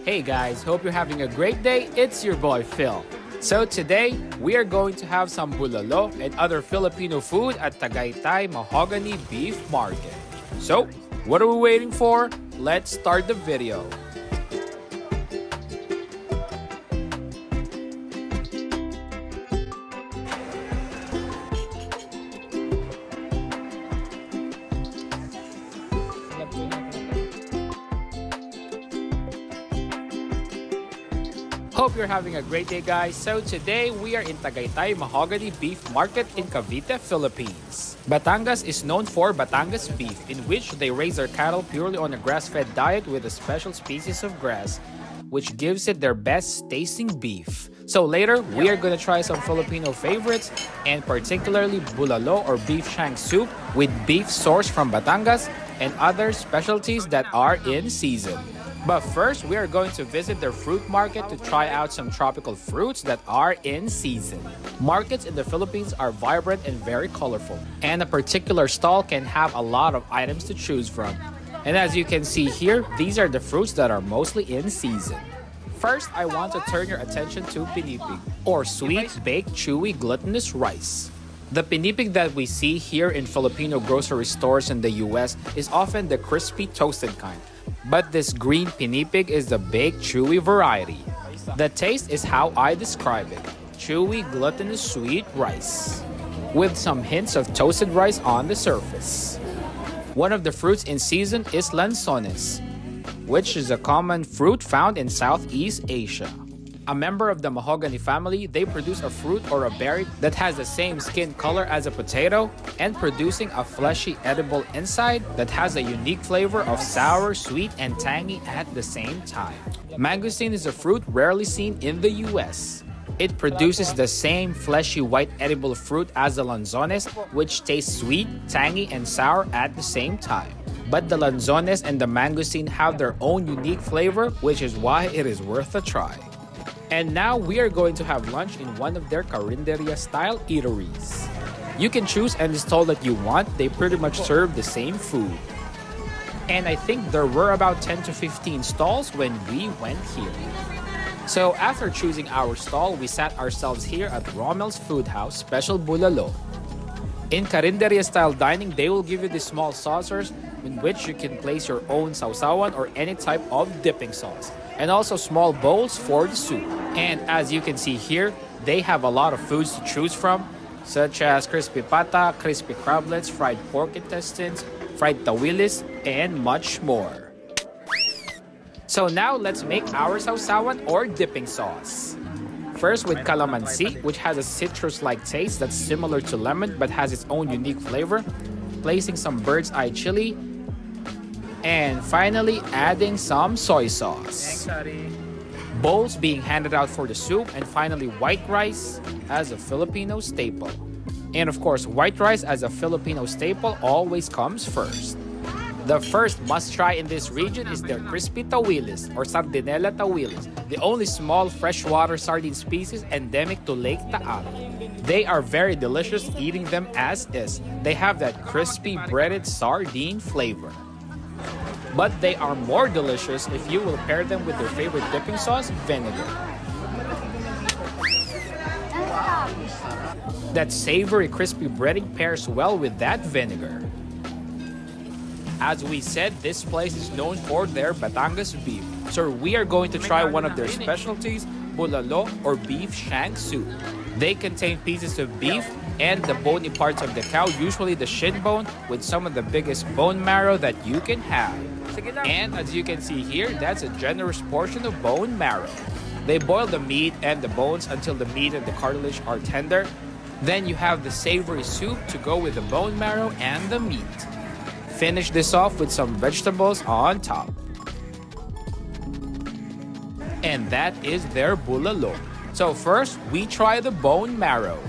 Hey guys, hope you're having a great day. It's your boy Phil. So today, we are going to have some bulalo and other Filipino food at Tagaytay Mahogany Beef Market. So, what are we waiting for? Let's start the video. Hope you're having a great day, guys. So today we are in Tagaytay Mahogany Beef Market in Cavite, Philippines. Batangas is known for Batangas Beef, in which they raise their cattle purely on a grass-fed diet with a special species of grass, which gives it their best tasting beef. So later, we are going to try some Filipino favorites, and particularly bulalo or beef shank soup with beef sourced from Batangas and other specialties that are in season. But first, we are going to visit their fruit market to try out some tropical fruits that are in season. Markets in the Philippines are vibrant and very colorful, and a particular stall can have a lot of items to choose from. And as you can see here, these are the fruits that are mostly in season. First, I want to turn your attention to pinipig, or sweet, baked, chewy, glutinous rice. The pinipig that we see here in Filipino grocery stores in the US is often the crispy toasted kind. But this green pinipig is the baked chewy variety. The taste is how I describe it: chewy, glutinous sweet rice, with some hints of toasted rice on the surface. One of the fruits in season is Lanzones, which is a common fruit found in Southeast Asia. A member of the mahogany family, they produce a fruit or a berry that has the same skin color as a potato and producing a fleshy edible inside that has a unique flavor of sour, sweet, and tangy at the same time. Mangosteen is a fruit rarely seen in the US. It produces the same fleshy white edible fruit as the Lanzones, which tastes sweet, tangy, and sour at the same time. But the Lanzones and the Mangosteen have their own unique flavor, which is why it is worth a try. And now we are going to have lunch in one of their carinderia-style eateries. You can choose any stall that you want. They pretty much serve the same food. And I think there were about 10 to 15 stalls when we went here. So after choosing our stall, we sat ourselves here at Rommel's Food House Special Bulalo. In carinderia-style dining, they will give you the small saucers in which you can place your own sausawan or any type of dipping sauce, and also small bowls for the soup. And as you can see here, they have a lot of foods to choose from, such as crispy pata, crispy crablets, fried pork intestines, fried tawilis, and much more. So now let's make our sausawan or dipping sauce. First with calamansi, which has a citrus-like taste that's similar to lemon but has its own unique flavor, placing some bird's eye chili, and finally adding some soy sauce. Bowls being handed out for the soup, and finally white rice as a Filipino staple. And of course, white rice as a Filipino staple always comes first. The first must-try in this region is their crispy tawilis or Sardinella tawilis, the only small freshwater sardine species endemic to Lake Taal. They are very delicious eating them as is. They have that crispy breaded sardine flavor. But they are more delicious if you will pair them with their favorite dipping sauce, vinegar. That savory crispy breading pairs well with that vinegar. As we said, this place is known for their Batangas beef. So we are going to try one of their specialties, bulalo or beef shank soup. They contain pieces of beef and the bony parts of the cow, usually the shin bone, with some of the biggest bone marrow that you can have. And as you can see here, that's a generous portion of bone marrow. They boil the meat and the bones until the meat and the cartilage are tender. Then you have the savory soup to go with the bone marrow and the meat. Finish this off with some vegetables on top. And that is their bulalo. So first, we try the bone marrow.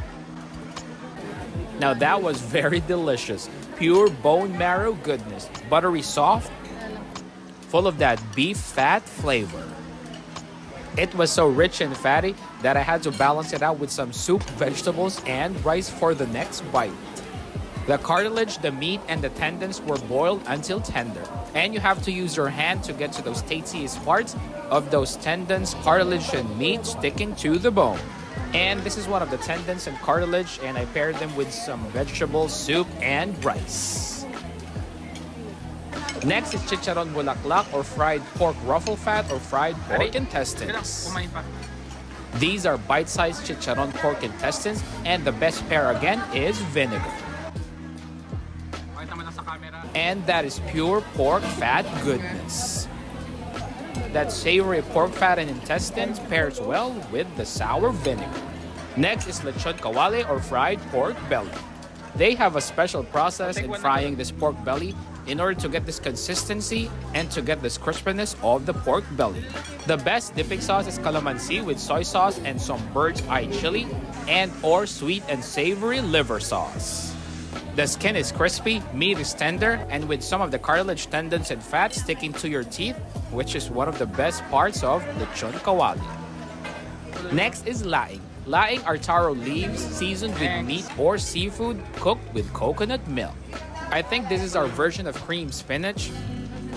Now that was very delicious. Pure bone marrow goodness. Buttery soft, full of that beef fat flavor. It was so rich and fatty that I had to balance it out with some soup, vegetables, and rice for the next bite. The cartilage, the meat, and the tendons were boiled until tender. And you have to use your hand to get to those tastiest parts of those tendons, cartilage, and meat sticking to the bone. And this is one of the tendons and cartilage, and I paired them with some vegetable soup and rice. Next is chicharon bulaklak or fried pork ruffle fat or fried pork intestines. These are bite-sized chicharon pork intestines, and the best pair again is vinegar. And that is pure pork fat goodness. That savory pork fat and intestines pairs well with the sour vinegar. Next is lechon kawale or fried pork belly. They have a special process in frying this pork belly in order to get this consistency and to get this crispiness of the pork belly. The best dipping sauce is calamansi with soy sauce and some bird's eye chili and or sweet and savory liver sauce. The skin is crispy, meat is tender, and with some of the cartilage, tendons, and fat sticking to your teeth, which is one of the best parts of lechon kawali. Next is laing. Laing are taro leaves seasoned with meat or seafood cooked with coconut milk. I think this is our version of cream spinach,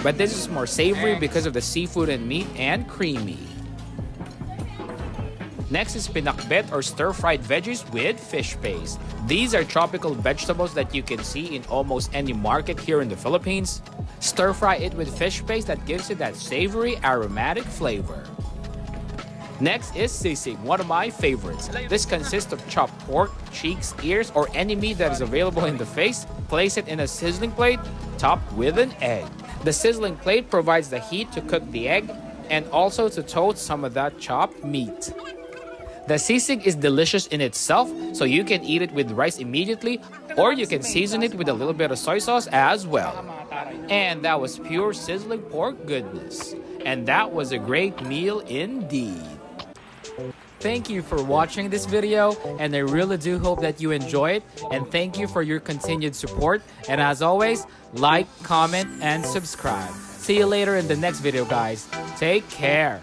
but this is more savory because of the seafood and meat and creamy. Next is pinakbet or stir-fried veggies with fish paste. These are tropical vegetables that you can see in almost any market here in the Philippines. Stir-fry it with fish paste that gives it that savory, aromatic flavor. Next is sisig, one of my favorites. This consists of chopped pork, cheeks, ears, or any meat that is available in the face. Place it in a sizzling plate, topped with an egg. The sizzling plate provides the heat to cook the egg and also to toast some of that chopped meat. The sisig is delicious in itself, so you can eat it with rice immediately, or you can season it with a little bit of soy sauce as well. And that was pure sizzling pork goodness. And that was a great meal indeed. Thank you for watching this video, and I really do hope that you enjoy it, and thank you for your continued support. And as always, like, comment, and subscribe. See you later in the next video, guys. Take care.